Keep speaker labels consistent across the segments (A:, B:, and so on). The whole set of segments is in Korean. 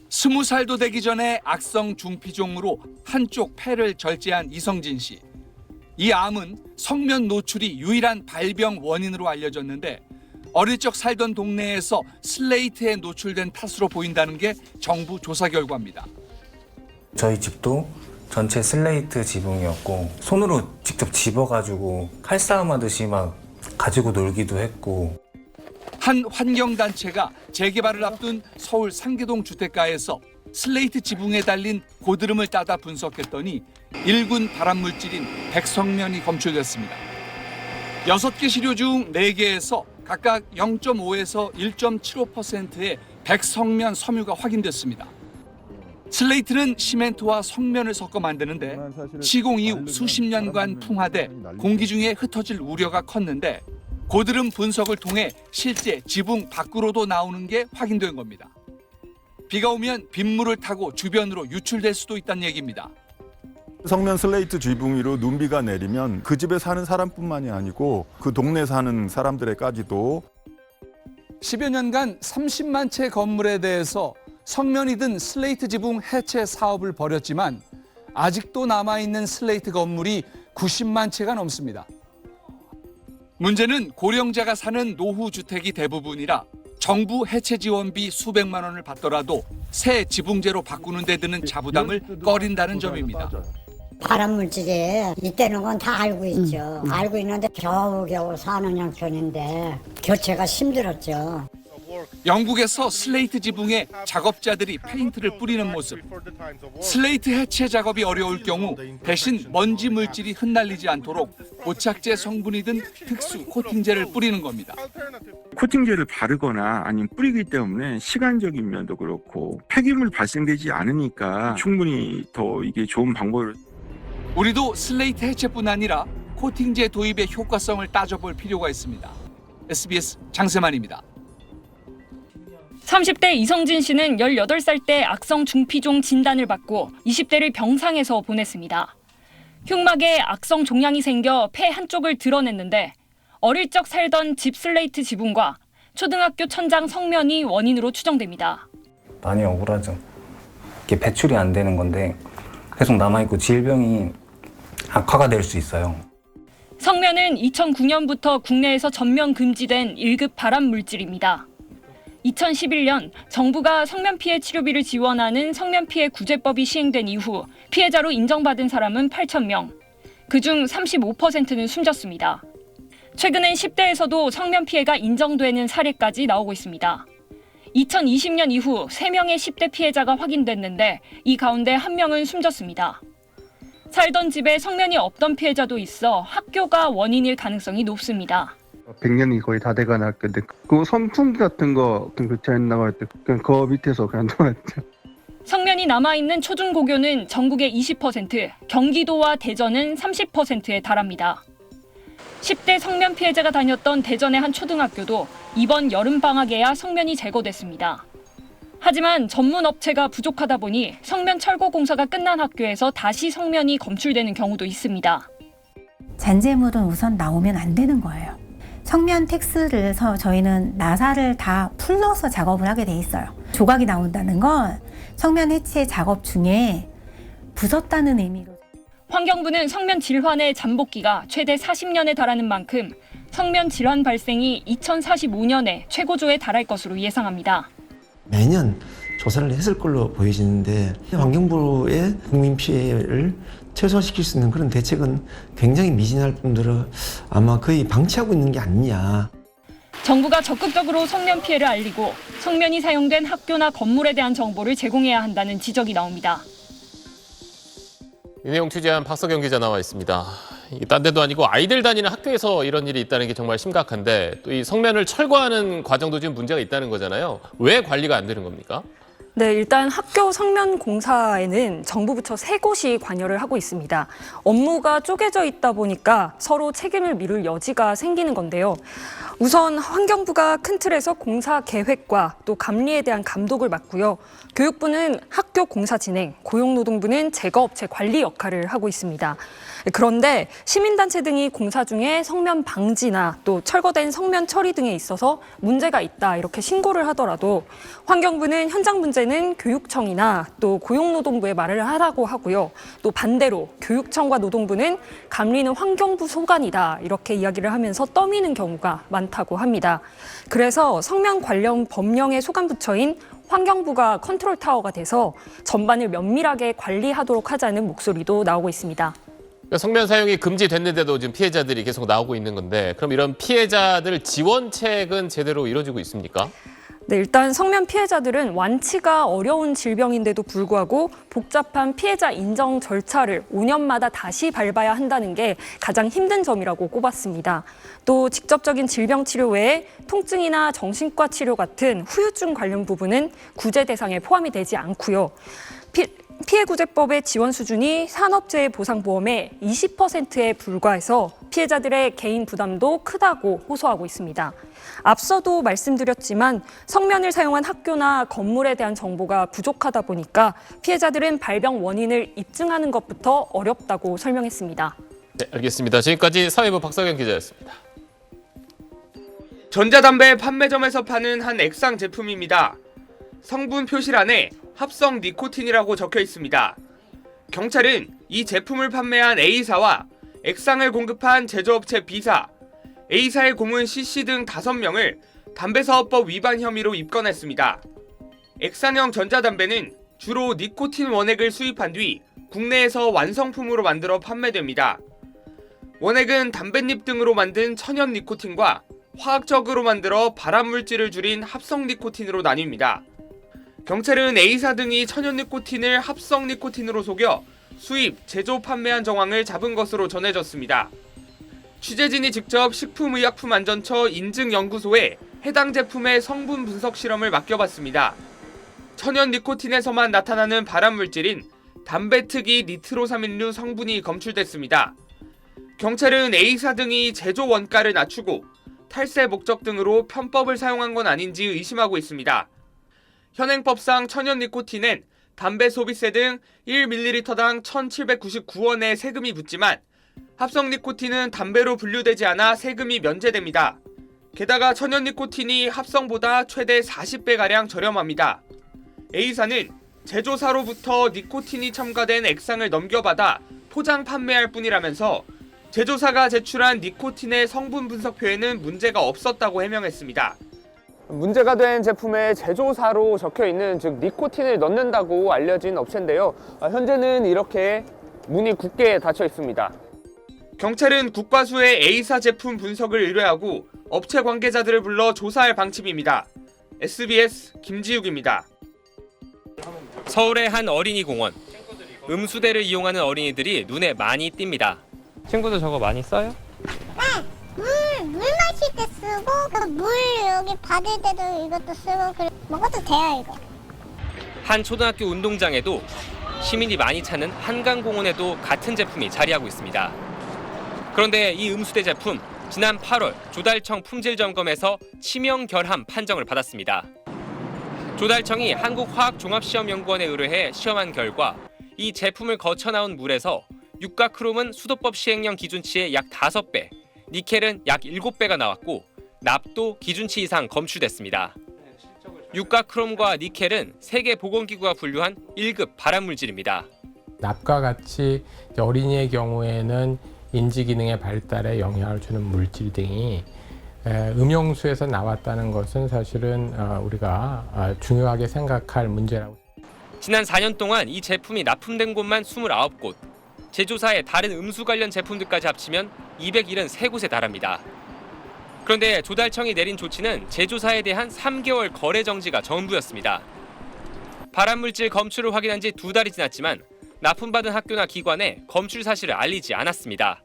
A: 20살도 되기 전에 악성 중피종으로 한쪽 폐를 절제한 이성진 씨. 이 암은 성면 노출이 유일한 발병 원인으로 알려졌는데 어릴 적 살던 동네에서 슬레이트에 노출된 탓으로 보인다는 게 정부 조사 결과입니다.
B: 저희 집도 전체 슬레이트 지붕이었고 손으로 직접 집어가지고 칼싸움 하듯이 막 가지고 놀기도 했고.
A: 한 환경단체가 재개발을 앞둔 서울 상계동 주택가에서 슬레이트 지붕에 달린 고드름을 따다 분석했더니 1군 발암물질인 백성면이 검출됐습니다. 6개 시료 중 4개에서 각각 0.5에서 1.75%의 백성면 섬유가 확인됐습니다. 슬레이트는 시멘트와 성면을 섞어 만드는데 시공 이후 수십 년간 풍화돼 공기 중에 흩어질 우려가 컸는데 고드름 분석을 통해 실제 지붕 밖으로도 나오는 게 확인된 겁니다. 비가 오면 빗물을 타고 주변으로 유출될 수도 있다는 얘기입니다.
C: 성면 슬레이트 지붕 위로 눈비가 내리면 그 집에 사는 사람뿐만이 아니고 그 동네 사는 사람들에까지도
A: 10여 년간 30만 채 건물에 대해서 성면이 든 슬레이트 지붕 해체 사업을 벌였지만 아직도 남아있는 슬레이트 건물이 90만 채가 넘습니다. 문제는 고령자가 사는 노후 주택이 대부분이라 정부 해체 지원비 수백만 원을 받더라도 새 지붕재로 바꾸는 데 드는 자부담을 꺼린다는 점입니다.
D: 발암물질이 있다는 건 다 알고 있죠. 알고 있는데 겨우겨우 사는 형편인데 교체가 힘들었죠.
A: 영국에서 슬레이트 지붕에 작업자들이 페인트를 뿌리는 모습. 슬레이트 해체 작업이 어려울 경우 대신 먼지 물질이 흩날리지 않도록 고착제 성분이 든 특수 코팅제를 뿌리는 겁니다.
E: 코팅제를 바르거나 아니면 뿌리기 때문에 시간적인 면도 그렇고 폐기물 발생되지 않으니까 충분히 더 이게 좋은 방법을.
A: 우리도 슬레이트 해체뿐 아니라 코팅제 도입의 효과성을 따져볼 필요가 있습니다. SBS 장세만입니다.
F: 30대 이성진 씨는 18살 때 악성 중피종 진단을 받고 20대를 병상에서 보냈습니다. 흉막에 악성 종양이 생겨 폐 한쪽을 드러냈는데 어릴 적 살던 집 슬레이트 지붕과 초등학교 천장 성면이 원인으로 추정됩니다.
B: 많이 억울하죠. 이게 배출이 안 되는 건데 계속 남아있고 질병이 악화가 될 수 있어요.
F: 성면은 2009년부터 국내에서 전면 금지된 1급 발암 물질입니다. 2011년 정부가 성면 피해 치료비를 지원하는 성면 피해 구제법이 시행된 이후 피해자로 인정받은 사람은 8,000명. 그중 35%는 숨졌습니다. 최근엔 10대에서도 성면 피해가 인정되는 사례까지 나오고 있습니다. 2020년 이후 3명의 10대 피해자가 확인됐는데 이 가운데 1명은 숨졌습니다. 살던 집에 성면이 없던 피해자도 있어 학교가 원인일 가능성이 높습니다.
G: 100년이 거의 다 돼가는 학교인데 그 선풍기 같은 거 교체한다고 할 때 그냥 그 밑에서 그냥 놓았죠.
F: 성면이 남아있는 초중고교는 전국의 20%, 경기도와 대전은 30%에 달합니다. 10대 성면 피해자가 다녔던 대전의 한 초등학교도 이번 여름방학에야 성면이 제거됐습니다. 하지만 전문 업체가 부족하다 보니 성면 철거 공사가 끝난 학교에서 다시 성면이 검출되는 경우도 있습니다.
H: 잔재물은 우선 나오면 안 되는 거예요. 성면 텍스를 저희는 나사를 다 풀러서 작업을 하게 돼 있어요. 조각이 나온다는 건 성면 해체 작업 중에 부쉈다는 의미로.
F: 환경부는 성면 질환의 잠복기가 최대 40년에 달하는 만큼 성면 질환 발생이 2045년에 최고조에 달할 것으로 예상합니다.
I: 매년 조사를 했을 걸로 보여지는데 환경부의 국민 피해를 최소화시킬 수 있는 그런 대책은 굉장히 미진할 뿐더러 아마 거의 방치하고 있는 게 아니냐.
F: 정부가 적극적으로 성면 피해를 알리고 성면이 사용된 학교나 건물에 대한 정보를 제공해야 한다는 지적이 나옵니다.
J: 이 내용 취재한 박석영 기자 나와 있습니다. 딴 데도 아니고 아이들 다니는 학교에서 이런 일이 있다는 게 정말 심각한데 또 이 성면을 철거하는 과정도 지금 문제가 있다는 거잖아요. 왜 관리가 안 되는 겁니까?
K: 네, 일단 학교 성면 공사에는 정부 부처 3곳이 관여를 하고 있습니다. 업무가 쪼개져 있다 보니까 서로 책임을 미룰 여지가 생기는 건데요. 우선 환경부가 큰 틀에서 공사 계획과 또 감리에 대한 감독을 맡고요. 교육부는 학교 공사 진행, 고용노동부는 제거업체 관리 역할을 하고 있습니다. 그런데 시민단체 등이 공사 중에 성면 방지나 또 철거된 성면 처리 등에 있어서 문제가 있다 이렇게 신고를 하더라도 환경부는 현장 문제는 경찰에는 교육청이나 또 고용노동부에 말을 하라고 하고요. 또 반대로 교육청과 노동부는 감리는 환경부 소관이다 이렇게 이야기를 하면서 떠미는 경우가 많다고 합니다. 그래서 성면 관련 법령의 소관부처인 환경부가 컨트롤 타워가 돼서 전반을 면밀하게 관리하도록 하자는 목소리도 나오고 있습니다.
J: 성면 사용이 금지됐는데도 지금 피해자들이 계속 나오고 있는 건데 그럼 이런 피해자들 지원책은 제대로 이루어지고 있습니까?
K: 네, 일단 성면 피해자들은 완치가 어려운 질병인데도 불구하고 복잡한 피해자 인정 절차를 5년마다 다시 밟아야 한다는 게 가장 힘든 점이라고 꼽았습니다. 또 직접적인 질병 치료 외에 통증이나 정신과 치료 같은 후유증 관련 부분은 구제 대상에 포함이 되지 않고요. 피해구제법의 지원 수준이 산업재해 보상보험의 20%에 불과해서 피해자들의 개인 부담도 크다고 호소하고 있습니다. 앞서도 말씀드렸지만 성면을 사용한 학교나 건물에 대한 정보가 부족하다 보니까 피해자들은 발병 원인을 입증하는 것부터 어렵다고 설명했습니다.
J: 네, 알겠습니다. 지금까지 사회부 박석영 기자였습니다.
L: 전자담배 판매점에서 파는 한 액상 제품입니다. 성분 표시란에 합성 니코틴이라고 적혀 있습니다. 경찰은 이 제품을 판매한 A사와 액상을 공급한 제조업체 B사, A사의 고문 C씨 등 5명을 담배사업법 위반 혐의로 입건했습니다. 액상형 전자담배는 주로 니코틴 원액을 수입한 뒤 국내에서 완성품으로 만들어 판매됩니다. 원액은 담뱃잎 등으로 만든 천연 니코틴과 화학적으로 만들어 발암물질을 줄인 합성 니코틴으로 나뉩니다. 경찰은 A사 등이 천연 니코틴을 합성 니코틴으로 속여 수입, 제조, 판매한 정황을 잡은 것으로 전해졌습니다. 취재진이 직접 식품의약품안전처 인증연구소에 해당 제품의 성분 분석 실험을 맡겨봤습니다. 천연 니코틴에서만 나타나는 발암물질인 담배 특이 니트로사민류 성분이 검출됐습니다. 경찰은 A사 등이 제조 원가를 낮추고 탈세 목적 등으로 편법을 사용한 건 아닌지 의심하고 있습니다. 현행법상 천연 니코틴엔 담배 소비세 등 1ml당 1,799원의 세금이 붙지만 합성 니코틴은 담배로 분류되지 않아 세금이 면제됩니다. 게다가 천연 니코틴이 합성보다 최대 40배가량 저렴합니다. A사는 제조사로부터 니코틴이 첨가된 액상을 넘겨받아 포장 판매할 뿐이라면서 제조사가 제출한 니코틴의 성분 분석표에는 문제가 없었다고 해명했습니다.
M: 문제가 된 제품의 제조사로 적혀있는 즉 니코틴을 넣는다고 알려진 업체인데요. 현재는 이렇게 문이 굳게 닫혀 있습니다.
L: 경찰은 국과수의 A사 제품 분석을 의뢰하고 업체 관계자들을 불러 조사할 방침입니다. SBS 김지욱입니다.
N: 서울의 한 어린이 공원. 음수대를 이용하는 어린이들이 눈에 많이 띕니다. 친구도 저거 많이 써요?
O: 물 마실 때 쓰고 물 여기 받을 때도 이것도 쓰고 먹어도 돼요 이거.
N: 한 초등학교 운동장에도 시민이 많이 찾는 한강공원에도 같은 제품이 자리하고 있습니다. 그런데 이 음수대 제품 지난 8월 조달청 품질점검에서 치명 결함 판정을 받았습니다. 조달청이 한국화학종합시험연구원에 의뢰해 시험한 결과 이 제품을 거쳐 나온 물에서 육가크롬은 수도법 시행령 기준치의 약 5배, 니켈은 약 7배가 나왔고 납도 기준치 이상 검출됐습니다. 육가크롬과 니켈은 세계보건기구가 분류한 1급 발암물질입니다.
P: 납과 같이 어린이의 경우에는 인지기능의 발달에 영향을 주는 물질 등이 음용수에서 나왔다는 것은 사실은 우리가 중요하게 생각할 문제라고.
N: 지난 4년 동안 이 제품이 납품된 곳만 29곳, 제조사의 다른 음수 관련 제품들까지 합치면 273곳에 달합니다. 그런데 조달청이 내린 조치는 제조사에 대한 3개월 거래 정지가 전부였습니다. 발암물질 검출을 확인한 지 2달이 지났지만 납품받은 학교나 기관에 검출 사실을 알리지 않았습니다.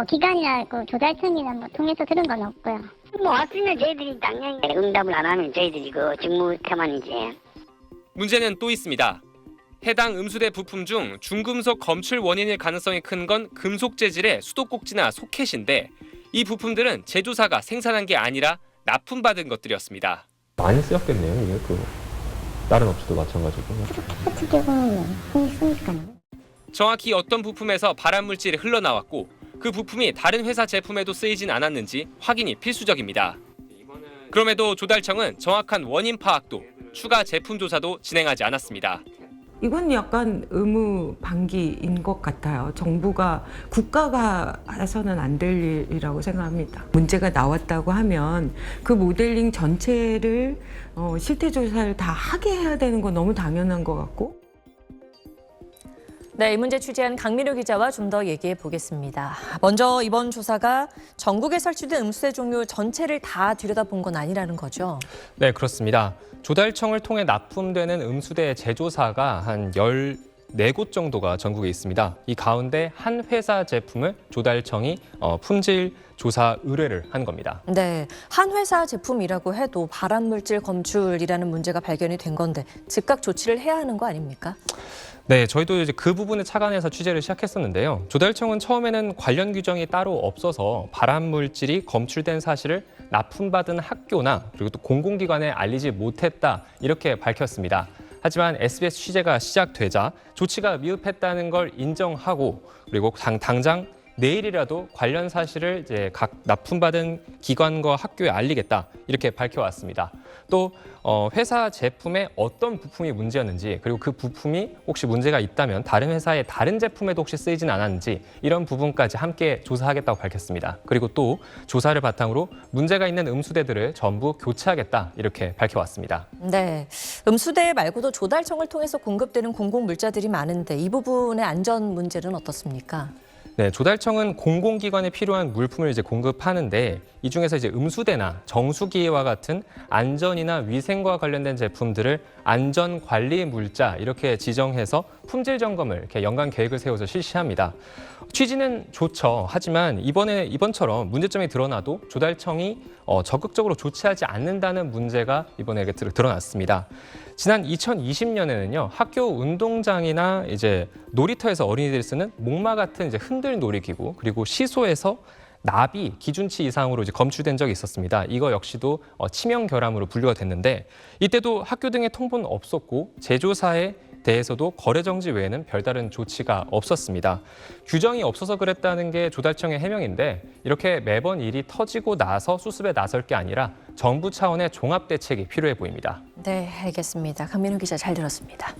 O: 기관이나 조달청이나 통해서 들은 건 없고요. 왔으면 저희들이 당연히 응답을 안 하면 저희들이 직무 태만이지.
N: 문제는 또 있습니다. 해당 음수대 부품 중 중금속 검출 원인일 가능성이 큰 건 금속 재질의 수도꼭지나 소켓인데 이 부품들은 제조사가 생산한 게 아니라 납품받은 것들이었습니다.
Q: 많이 쓰였겠네요. 이게 다른 업체도 마찬가지고.
N: 정확히 어떤 부품에서 발암물질이 흘러나왔고 그 부품이 다른 회사 제품에도 쓰이진 않았는지 확인이 필수적입니다. 그럼에도 조달청은 정확한 원인 파악도 추가 제품 조사도 진행하지 않았습니다.
R: 이건 약간 의무 방기인 것 같아요. 정부가 국가가 해서는 안 될 일이라고 생각합니다. 문제가 나왔다고 하면 그 모델링 전체를 실태 조사를 다 하게 해야 되는 건 너무 당연한 것 같고.
S: 네, 이 문제 취재한 강민우 기자와 좀 더 얘기해 보겠습니다. 먼저 이번 조사가 전국에 설치된 음수대 종류 전체를 다 들여다본 건 아니라는 거죠?
N: 네, 그렇습니다. 조달청을 통해 납품되는 음수대 제조사가 한 14곳 정도가 전국에 있습니다. 이 가운데 한 회사 제품을 조달청이 품질 조사 의뢰를 한 겁니다.
S: 네, 한 회사 제품이라고 해도 발암물질 검출이라는 문제가 발견이 된 건데 즉각 조치를 해야 하는 거 아닙니까?
N: 네, 저희도 이제 그 부분에 착안해서 취재를 시작했었는데요. 조달청은 처음에는 관련 규정이 따로 없어서 발암물질이 검출된 사실을 납품받은 학교나 그리고 또 공공기관에 알리지 못했다 이렇게 밝혔습니다. 하지만 SBS 취재가 시작되자 조치가 미흡했다는 걸 인정하고 그리고 당장 내일이라도 관련 사실을 이제 각 납품받은 기관과 학교에 알리겠다 이렇게 밝혀왔습니다. 또 회사 제품의 어떤 부품이 문제였는지 그리고 그 부품이 혹시 문제가 있다면 다른 회사의 다른 제품에도 혹시 쓰이진 않았는지 이런 부분까지 함께 조사하겠다고 밝혔습니다. 그리고 또 조사를 바탕으로 문제가 있는 음수대들을 전부 교체하겠다 이렇게 밝혀왔습니다.
S: 네, 음수대 말고도 조달청을 통해서 공급되는 공공물자들이 많은데 이 부분의 안전 문제는 어떻습니까?
N: 네, 조달청은 공공기관에 필요한 물품을 이제 공급하는데 이 중에서 이제 음수대나 정수기와 같은 안전이나 위생과 관련된 제품들을 안전관리 물자 이렇게 지정해서 품질 점검을 이렇게 연간 계획을 세워서 실시합니다. 취지는 좋죠. 하지만 이번처럼 문제점이 드러나도 조달청이 적극적으로 조치하지 않는다는 문제가 이번에 드러났습니다. 지난 2020년에는요 학교 운동장이나 이제 놀이터에서 어린이들이 쓰는 목마 같은 이제 흔들 놀이기구 그리고 시소에서 납이 기준치 이상으로 이제 검출된 적이 있었습니다. 이거 역시도 치명 결함으로 분류가 됐는데 이때도 학교 등의 통보는 없었고 제조사에 대해서도 거래 정지 외에는 별다른 조치가 없었습니다. 규정이 없어서 그랬다는 게 조달청의 해명인데 이렇게 매번 일이 터지고 나서 수습에 나설 게 아니라 정부 차원의 종합 대책이 필요해 보입니다.
S: 네, 알겠습니다. 강민우 기자 잘 들었습니다.